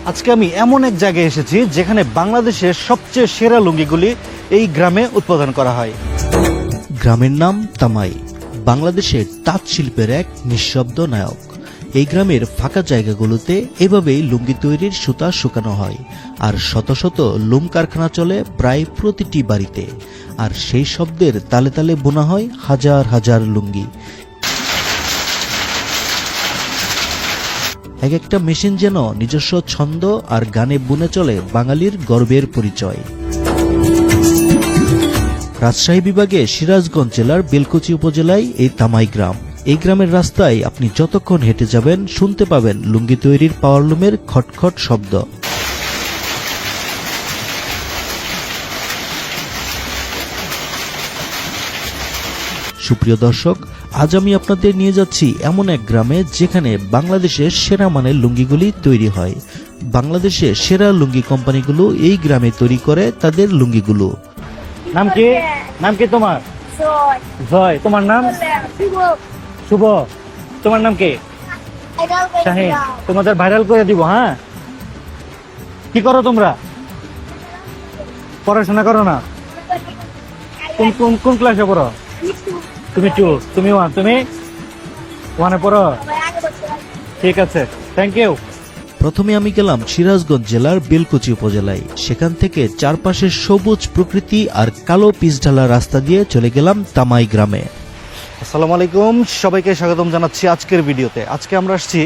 আজকে আমি এমন এক জায়গায় এসেছি যেখানে বাংলাদেশের সবচেয়ে সেরা লুঙ্গিগুলি এই গ্রামে উৎপাদন করা হয়। গ্রামের নাম তামাই, বাংলাদেশের তাঁত শিল্পের এক নিঃশব্দ নায়ক। এই গ্রামের ফাঁকা জায়গাগুলোতে এভাবেই লুঙ্গি তৈরির সুতা শুকানো হয়, আর শত শত লুম কারখানা চলে প্রায় প্রতিটি বাড়িতে। আর সেই শব্দের তালে তালে বোনা হয় হাজার হাজার লুঙ্গি। এক একটা মেশিন যেন নিজস্ব ছন্দ আর গানে বুনে চলে বাঙালির গর্বের পরিচয়। রাজশাহী বিভাগে সিরাজগঞ্জ জেলার বেলকুচি উপজেলায় এই তামাই গ্রাম। এই গ্রামের রাস্তায় আপনি যতক্ষণ হেঁটে যাবেন শুনতে পাবেন লুঙ্গি তৈরির পাওয়ারলুমের খটখট শব্দ। সুপ্রিয় দর্শক, আজ আমি আপনাদের নিয়ে যাচ্ছি এমন এক গ্রামে যেখানে বাংলাদেশের সেরা মানের লুঙ্গিগুলি তৈরি হয়। বাংলাদেশের সেরা লুঙ্গি কোম্পানিগুলো এই গ্রামে তৈরি করে তাদের লুঙ্গিগুলো। নাম কি? নাম কি তোমার? জয়। তোমার নাম? শুভ। তোমার নাম কি? শাহিন। তোমাদের ভাইরাল করে দিব। হ্যাঁ, কি করো তোমরা? পড়াশোনা করো না? কোন কোন কোন ক্লাসে পড়ো? তুমি 2, তুমি 1, তুমি 1-এ পড়ো। ঠিক আছে, থ্যাংক ইউ। প্রথমে আমি গেলাম সিরাজগঞ্জ জেলার বেলকুচি উপজেলায়। সেখান থেকে চারপাশের সবুজ প্রকৃতি আর কালো পিচঢালা রাস্তা দিয়ে চলে গেলাম তামাই গ্রামে। আসসালামু আলাইকুম, সবাইকে স্বাগতম জানাচ্ছি আজকের ভিডিওতে। আজকে আমরা আসছি